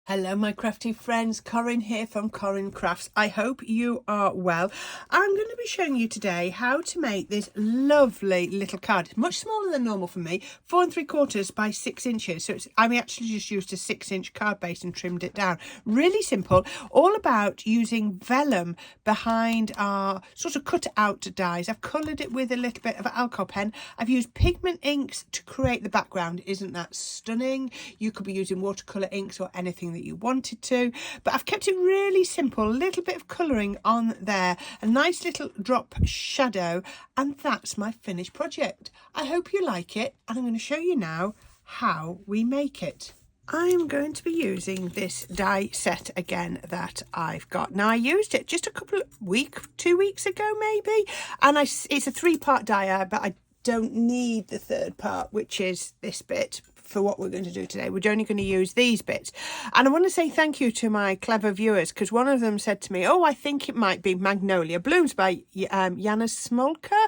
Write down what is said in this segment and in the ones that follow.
Hello my crafty friends, Corrine here from Corrine Crafts. I hope you are well. I'm going to be showing you today how to make this lovely little card. It's much smaller than normal for me, 4 3/4 by 6 inches. So I actually just used a 6-inch card base and trimmed it down. Really simple, all about using vellum behind our sort of cut out dies. I've coloured it with a little bit of alcohol pen. I've used pigment inks to create the background. Isn't that stunning? You could be using watercolour inks or anything that you wanted to, but I've kept it really simple. A little bit of colouring on there, a nice little drop shadow, and that's my finished project. I hope you like it, and I'm going to show you now how we make it. I'm going to be using this die set again that I've got. Now I used it just a couple of 2 weeks ago maybe, and it's a 3-part die, but I don't need the 3rd part, which is this bit. For what we're going to do today, we're only going to use these bits. And I want to say thank you to my clever viewers, because one of them said to me, oh, I think it might be Magnolia Blooms by Jana Smolka.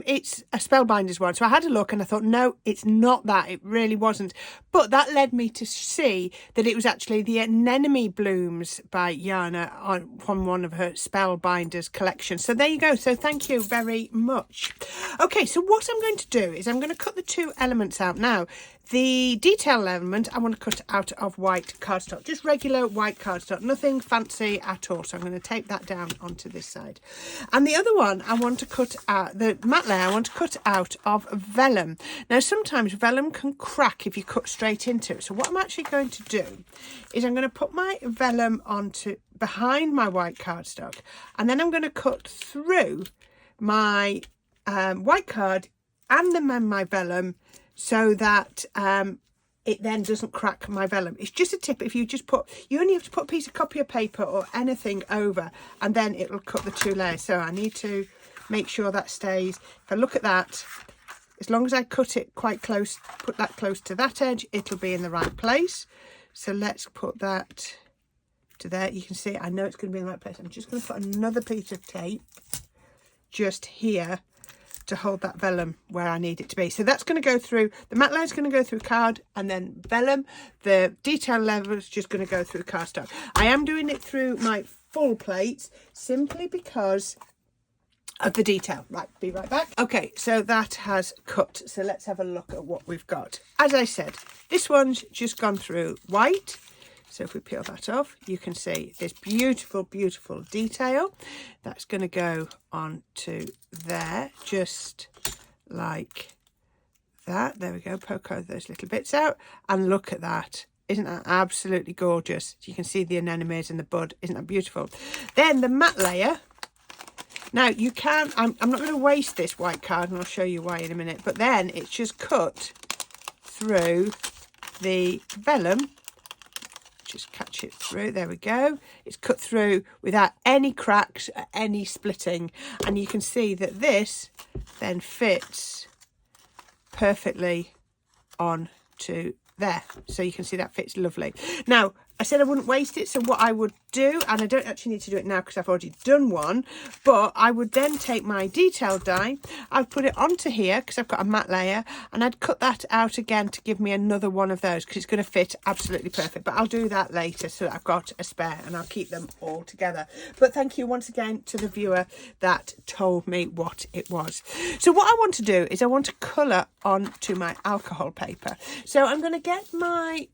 It's a Spellbinders one. So I had a look and I thought, no, it's not that. It really wasn't. But that led me to see that it was actually the Anemone Blooms by Jana on one of her Spellbinders collections. So there you go. So thank you very much. Okay, so what I'm going to do is I'm going to cut the 2 elements out now. The detail element I want to cut out of white cardstock, just regular white cardstock, nothing fancy at all. So I'm going to tape that down onto this side. And the other one I want to cut out, the matte layer, I want to cut out of vellum. Now sometimes vellum can crack if you cut straight into it. So what I'm actually going to do is I'm going to put my vellum onto behind my white cardstock, and then I'm going to cut through my white card and then my vellum, so that it then doesn't crack my vellum. It's just a tip. If you only have to put a piece of copy paper or anything over, and then it'll cut the 2 layers. So I need to make sure that stays. If I look at that, as long as I cut it quite close, put that close to that edge, it'll be in the right place. So let's put that to there. You can see, I know it's going to be in the right place. I'm just going to put another piece of tape just here to hold that vellum where I need it to be. So that's going to go through, the matte layer is going to go through card, and then vellum, the detail level is just going to go through cardstock. I am doing it through my full plates simply because of the detail. Right, be right back. Okay, so that has cut. So let's have a look at what we've got. As I said, this one's just gone through white. So if we peel that off, you can see this beautiful, beautiful detail. That's going to go on to there, just like that. There we go, poke those little bits out. And look at that. Isn't that absolutely gorgeous? You can see the anemones in the bud. Isn't that beautiful? Then the matte layer. Now you can, I'm not going to waste this white card, and I'll show you why in a minute. But then it's just cut through the vellum. Just catch it through. There we go. It's cut through without any cracks or any splitting, and you can see that this then fits perfectly on to there. So you can see that fits lovely. Now I said I wouldn't waste it, so what I would do, and I don't actually need to do it now because I've already done one, but I would then take my detail die, I'd put it onto here because I've got a matte layer, and I'd cut that out again to give me another one of those because it's going to fit absolutely perfect. But I'll do that later so that I've got a spare, and I'll keep them all together. But thank you once again to the viewer that told me what it was. So what I want to do is I want to colour onto my alcohol paper. So I'm going to get my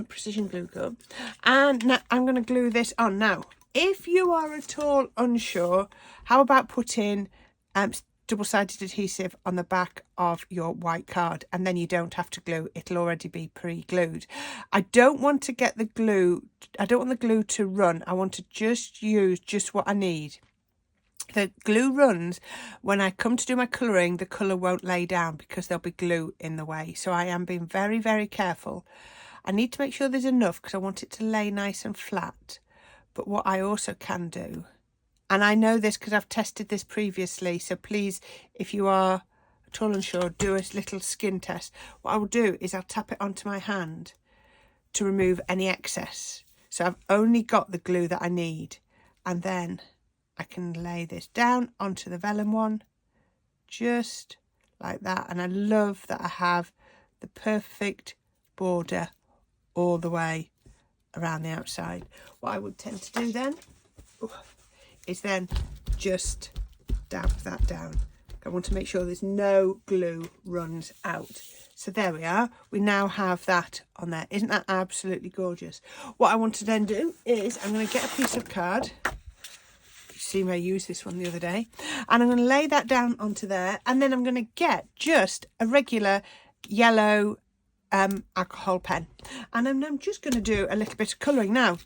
precision glue gun, and now I'm going to glue this on. Now if you are at all unsure, how about putting double-sided adhesive on the back of your white card, and then you don't have to glue, it'll already be pre-glued. I don't want to get the glue, I don't want the glue to run. I want to just use just what I need. The glue runs when I come to do my colouring, the colour won't lay down because there'll be glue in the way. So I am being very, very careful. I need to make sure there's enough because I want it to lay nice and flat. But what I also can do, and I know this because I've tested this previously, so please, if you are at all unsure, do a little skin test. What I will do is I'll tap it onto my hand to remove any excess. So I've only got the glue that I need, and then I can lay this down onto the vellum one, just like that. And I love that I have the perfect border all the way around the outside. What I would tend to do then is then just dab that down. I want to make sure there's no glue runs out. So there we are. We now have that on there. Isn't that absolutely gorgeous? What I want to then do is I'm going to get a piece of card. You see me, I used this one the other day. And I'm going to lay that down onto there. And then I'm going to get just a regular yellow alcohol pen. And I'm just going to do a little bit of colouring. Now,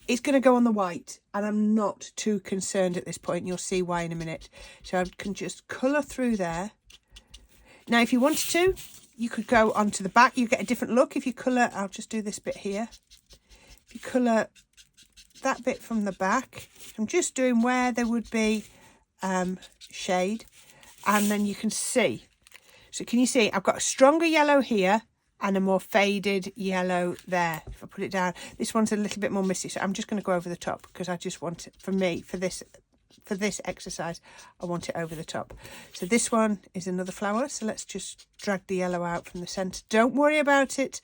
it's going to go on the white. And I'm not too concerned at this point. You'll see why in a minute. So I can just colour through there. Now, if you wanted to, you could go onto the back. You get a different look if you colour. I'll just do this bit here. If you colour that bit from the back, I'm just doing where there would be shade, and then you can see. So can you see I've got a stronger yellow here and a more faded yellow there. If I put it down, this one's a little bit more misty, so I'm just going to go over the top because I just want it, for this exercise, I want it over the top. So this one is another flower, so let's just drag the yellow out from the centre. Don't worry about it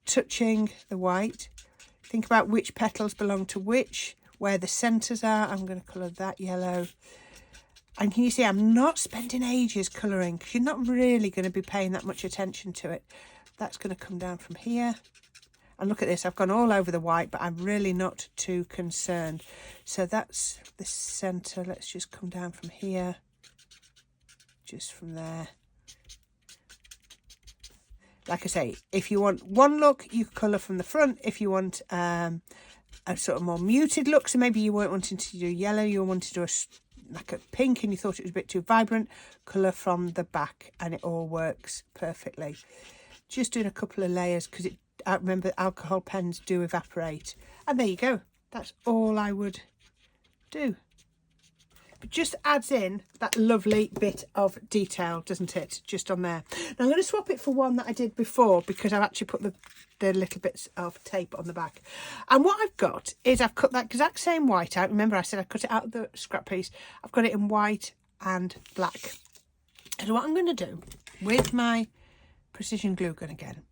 touching the white. Think about which petals belong to which, where the centres are. I'm going to colour that yellow. And can you see I'm not spending ages colouring because you're not really going to be paying that much attention to it. That's going to come down from here. And look at this, I've gone all over the white, but I'm really not too concerned. So that's the centre. Let's just come down from here, just from there. Like I say, if you want one look, you colour from the front. If you want a sort of more muted look, so maybe you weren't wanting to do yellow, you wanted to do like a pink and you thought it was a bit too vibrant, colour from the back, and it all works perfectly. Just doing a couple of layers because I remember alcohol pens do evaporate. And there you go. That's all I would do. But just adds in that lovely bit of detail, doesn't it? Just on there. Now I'm going to swap it for one that I did before because I've actually put the little bits of tape on the back. And what I've got is I've cut that exact same white out. Remember I said I cut it out of the scrap piece. I've got it in white and black. And what I'm going to do with my precision glue gun again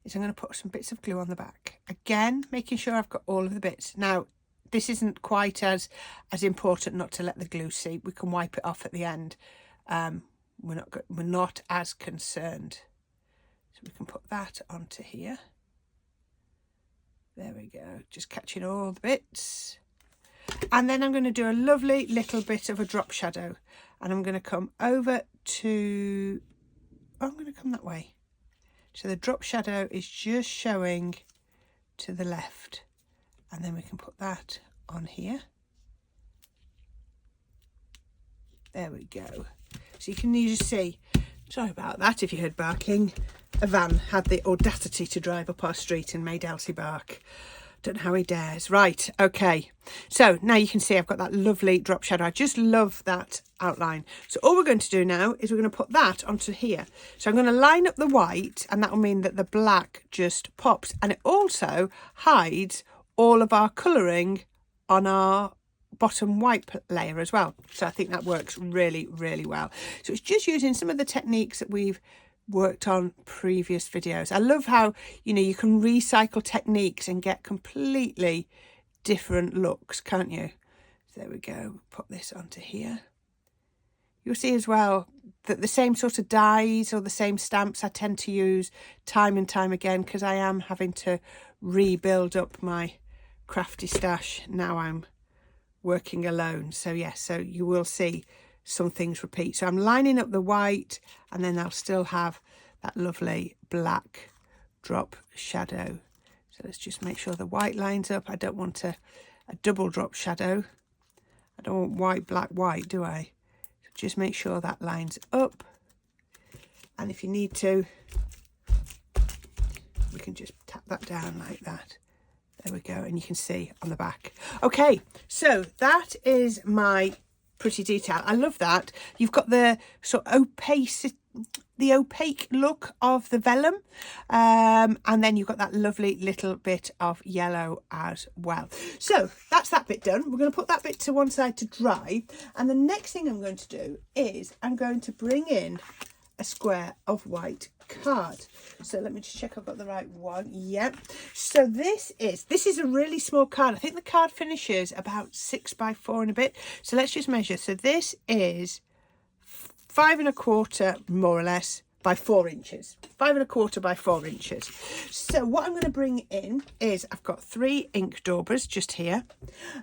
is I'm going to put some bits of glue on the back. Again, making sure I've got all of the bits. Now, this isn't quite as important not to let the glue seep. We can wipe it off at the end. We're not as concerned. So we can put that onto here. There we go. Just catching all the bits. And then I'm going to do a lovely little bit of a drop shadow. And I'm going to come over to... Oh, I'm going to come that way. So the drop shadow is just showing to the left. And then we can put that on here. There we go. So you can just see, sorry about that if you heard barking, a van had the audacity to drive up our street and made Elsie bark. Don't know how he dares. Right, okay. So now you can see I've got that lovely drop shadow. I just love that outline. So all we're going to do now is we're going to put that onto here. So I'm going to line up the white, and that will mean that the black just pops. And it also hides all of our colouring on our bottom white layer as well. So I think that works really, really well. So it's just using some of the techniques that we've worked on previous videos. I love how, you know, you can recycle techniques and get completely different looks, can't you? So there we go. Put this onto here. You'll see as well that the same sort of dies or the same stamps I tend to use time and time again because I am having to rebuild up my crafty stash now I'm working alone. So yes, so you will see some things repeat. So I'm lining up the white, and then I'll still have that lovely black drop shadow. So let's just make sure the white lines up. I don't want a double drop shadow. I don't want white, black, white, do I? So just make sure that lines up. And if you need to, we can just tap that down like that. There we go, and you can see on the back. Okay, so that is my pretty detail. I love that. You've got the sort of opaque look of the vellum, and then you've got that lovely little bit of yellow as well. So that's that bit done. We're going to put that bit to one side to dry, and the next thing I'm going to do is I'm going to bring in a square of white card. So let me just check I've got the right one. Yep. So this is a really small card. I think the card finishes about 6 by 4 and a bit. So let's just measure. So this is 5 1/4 more or less by 4 inches. 5 1/4 by 4 inches. So what I'm going to bring in is I've got 3 ink daubers just here,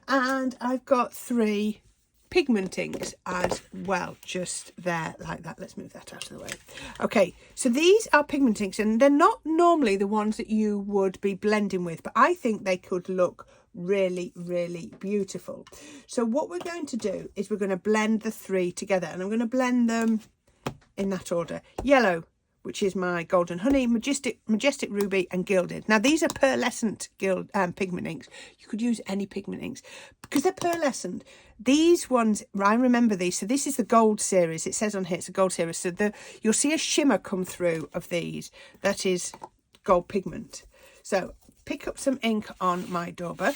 and I've got 3 pigment inks as well, just there like that. Let's move that out of the way. Okay, so these are pigment inks, and they're not normally the ones that you would be blending with, but I think they could look really, really beautiful. So what we're going to do is we're going to blend the 3 together, and I'm going to blend them in that order. Yellow, which is my Golden Honey, Majestic Ruby, and Gilded. Now, these are pearlescent pigment inks. You could use any pigment inks. Because they're pearlescent, these ones, I remember these. So this is the gold series. It says on here it's a gold series. So you'll see a shimmer come through of these. That is gold pigment. So pick up some ink on my dauber.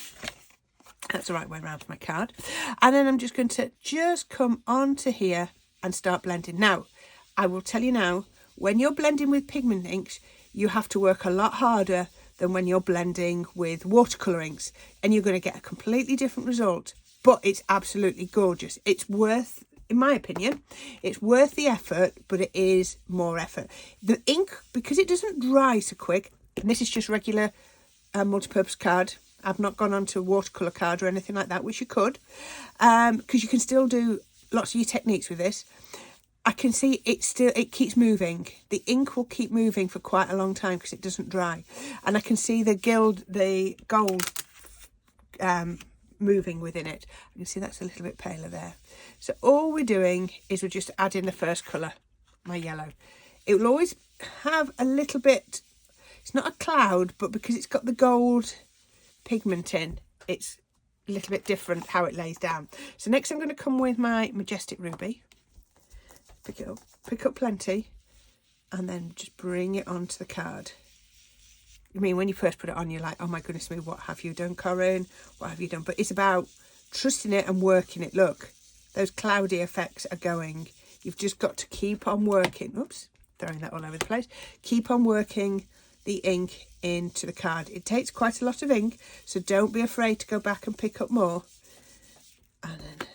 That's the right way around for my card. And then I'm just going to come onto here and start blending. Now, I will tell you now, when you're blending with pigment inks, you have to work a lot harder than when you're blending with watercolour inks, and you're going to get a completely different result, but it's absolutely gorgeous. It's worth, in my opinion, it's worth the effort, but it is more effort. The ink, because it doesn't dry so quick, and this is just regular multi-purpose card. I've not gone on to a watercolour card or anything like that, which you could, because you can still do lots of your techniques with this. I can see it keeps moving. The ink will keep moving for quite a long time because it doesn't dry. And I can see the gold moving within it. You can see that's a little bit paler there. So all we're doing is we're just adding the first colour, my yellow. It will always have a little bit, it's not a cloud, but because it's got the gold pigment in, it's a little bit different how it lays down. So next I'm going to come with my Majestic Ruby. Pick it up, pick up plenty, and then just bring it onto the card. I mean, when you first put it on, you're like, oh my goodness me, what have you done, Corrine? What have you done? But it's about trusting it and working it. Look, those cloudy effects are going. You've just got to keep on working. Oops, throwing that all over the place. Keep on working the ink into the card. It takes quite a lot of ink, so don't be afraid to go back and pick up more. And then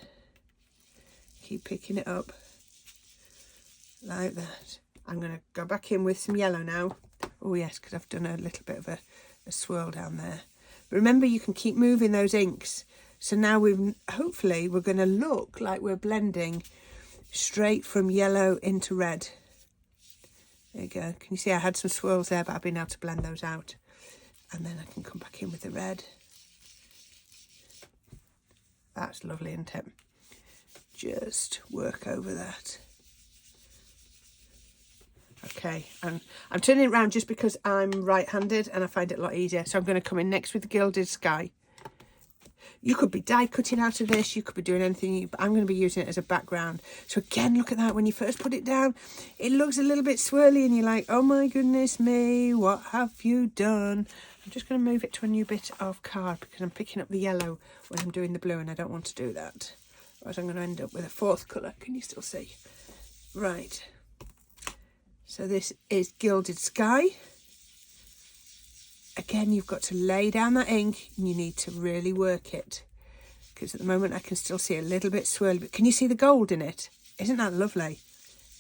keep picking it up. Like that. I'm going to go back in with some yellow now. Oh yes, because I've done a little bit of a swirl down there. But remember, you can keep moving those inks. So now hopefully we're going to look like we're blending straight from yellow into red. There you go. Can you see I had some swirls there, but I've been able to blend those out. And then I can come back in with the red. That's lovely, isn't it? Just work over that. Okay, and I'm turning it around just because I'm right-handed and I find it a lot easier. So I'm going to come in next with the Gilded Sky. You could be die cutting out of this, you could be doing anything, but I'm going to be using it as a background. So again, look at that. When you first put it down, it looks a little bit swirly and you're like, oh my goodness me, what have you done? I'm just going to move it to a new bit of card because I'm picking up the yellow when I'm doing the blue and I don't want to do that. Otherwise I'm going to end up with a 4th colour. Can you still see? Right. So this is Gilded Sky. Again, you've got to lay down that ink and you need to really work it. Because at the moment I can still see a little bit swirly. But can you see the gold in it? Isn't that lovely?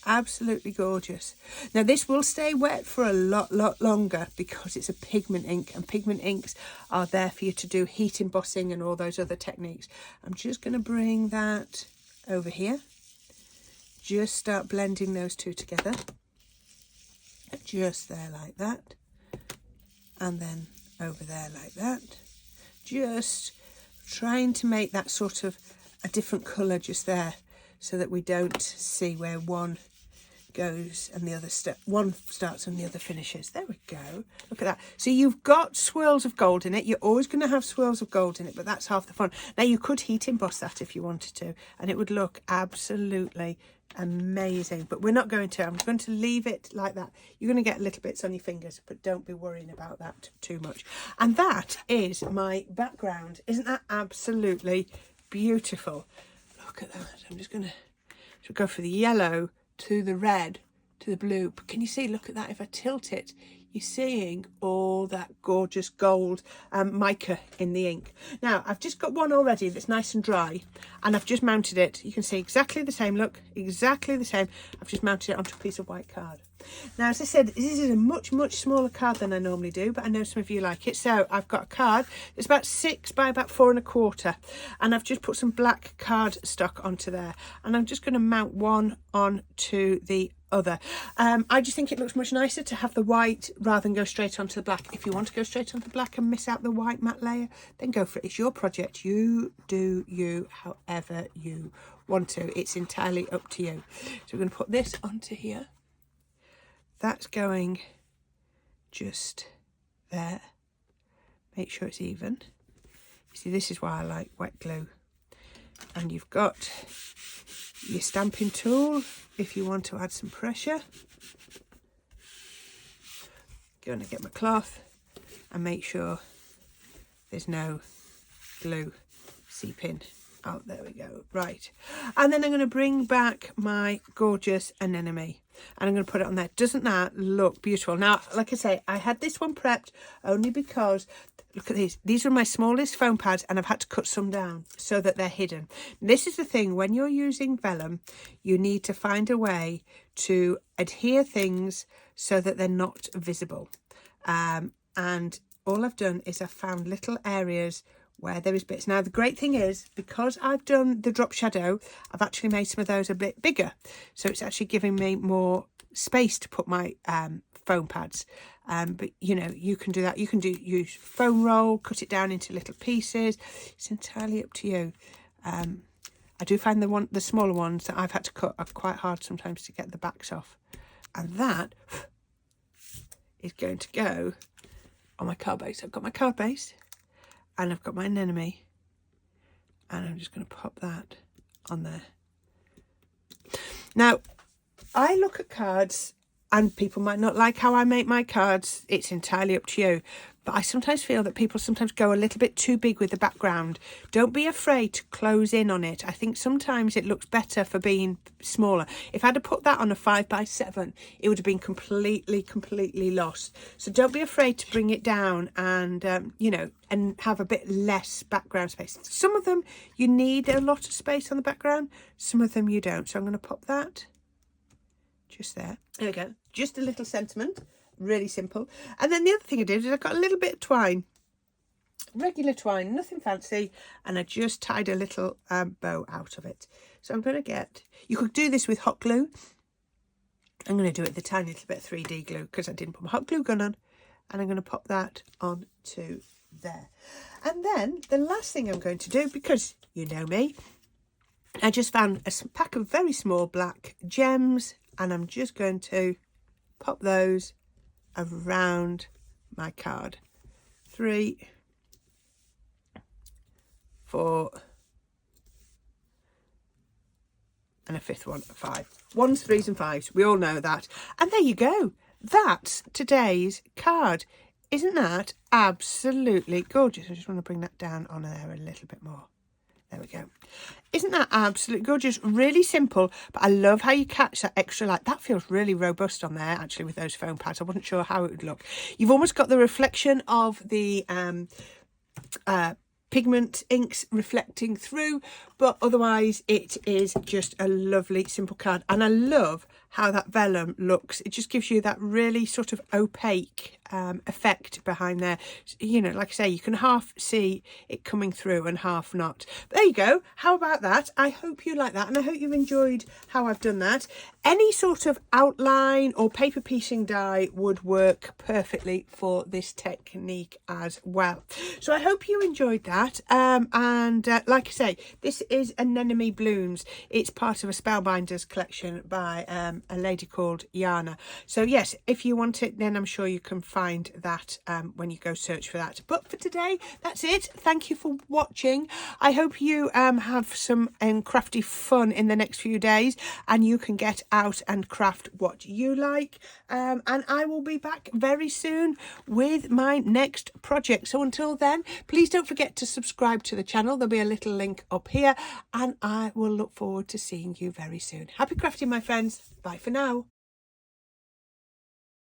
Absolutely gorgeous. Now this will stay wet for a lot longer because it's a pigment ink. And pigment inks are there for you to do heat embossing and all those other techniques. I'm just going to bring that over here. Just start blending those two together. Just there like that, and then over there like that. Just trying to make that sort of a different colour just there so that we don't see where one goes and the other one starts and the other finishes. There we go. Look at that. So you've got swirls of gold in it. You're always going to have swirls of gold in it, but that's half the fun. Now you could heat emboss that if you wanted to, and it would look absolutely amazing, but we're not going to. I'm going to leave it like that. You're going to get little bits on your fingers, but don't be worrying about that too much. And that is my background. Isn't that absolutely beautiful? Look at that. I'm just going to go for the yellow to the red to the blue. But can you see, look at that, if I tilt it, you're seeing all that gorgeous gold mica in the ink. Now, I've just got one already that's nice and dry, and I've just mounted it. You can see exactly the same, look, exactly the same. I've just mounted it onto a piece of white card. Now, as I said, this is a much smaller card than I normally do, but I know some of you like it. So I've got a card that's about 6 by about 4 1/4, and I've just put some black card stock onto there, and I'm just going to mount one onto the other. I just think it looks much nicer to have the white rather than go straight onto the black. If you want to go straight onto the black and miss out the white matte layer, then go for it. It's your project. You do you however you want to. It's entirely up to you. So we're going to put this onto here. That's going just there. Make sure it's even. You see, this is why I like wet glue. And you've got your stamping tool if you want to add some pressure. Going to get my cloth and make sure there's no glue seeping out. There we go. Right, and then I'm going to bring back my gorgeous anemone, and I'm going to put it on there. Doesn't that look beautiful? Now, like I say, I had this one prepped only because, look at these are my smallest foam pads, and I've had to cut some down so that they're hidden. This is the thing, when you're using vellum, you need to find a way to adhere things so that they're not visible. And all I've done is I've found little areas where there is bits. Now, the great thing is, because I've done the drop shadow, I've actually made some of those a bit bigger. So it's actually giving me more space to put my foam pads. But, you know, you can do that. You can use foam roll, cut it down into little pieces. It's entirely up to you. I do find the smaller ones that I've had to cut are quite hard sometimes to get the backs off. And that is going to go on my card base. I've got my card base. And I've got my anemone, and I'm just going to pop that on there. Now, I look at cards, and people might not like how I make my cards. It's entirely up to you. But I sometimes feel that people sometimes go a little bit too big with the background. Don't be afraid to close in on it. I think sometimes it looks better for being smaller. If I'd have put that on a 5 by 7, it would have been completely lost. So don't be afraid to bring it down and, you know, and have a bit less background space. Some of them you need a lot of space on the background. Some of them you don't. So I'm going to pop that just there. There we go. Just a little sentiment. Really simple. And then the other thing I did is I got a little bit of twine, regular twine, nothing fancy, and I just tied a little bow out of it. So I'm going to get, you could do this with hot glue. I'm going to do it with a tiny little bit of 3D glue because I didn't put my hot glue gun on, and I'm going to pop that onto there. And then the last thing I'm going to do, because you know me, I just found a pack of very small black gems, and I'm just going to pop those around my card. 3, 4, and a 5th one, 5. 1s, 3s and 5s. We all know that. And there you go. That's today's card. Isn't that absolutely gorgeous? I just want to bring that down on there a little bit more. There we go. Isn't that absolutely gorgeous? Really simple, but I love how you catch that extra light. That feels really robust on there, actually, with those foam pads. I wasn't sure how it would look. You've almost got the reflection of the pigment inks reflecting through, but otherwise it is just a lovely, simple card. And I love how that vellum looks. It just gives you that really sort of opaque effect behind there. You know, like I say, you can half see it coming through and half not. But there you go. How about that? I hope you like that, and I hope you've enjoyed how I've done that. Any sort of outline or paper piecing die would work perfectly for this technique as well. So I hope you enjoyed that. Like I say, this is Anemone Blooms. It's part of a Spellbinders collection by a lady called Yana. So yes, if you want it, then I'm sure you can find that when you go search for that. But for today, that's it. Thank you for watching. I hope you have some crafty fun in the next few days, and you can get out and craft what you like. And I will be back very soon with my next project. So until then, please don't forget to subscribe to the channel. There'll be a little link up here, and I will look forward to seeing you very soon. Happy crafting, my friends. Bye for now.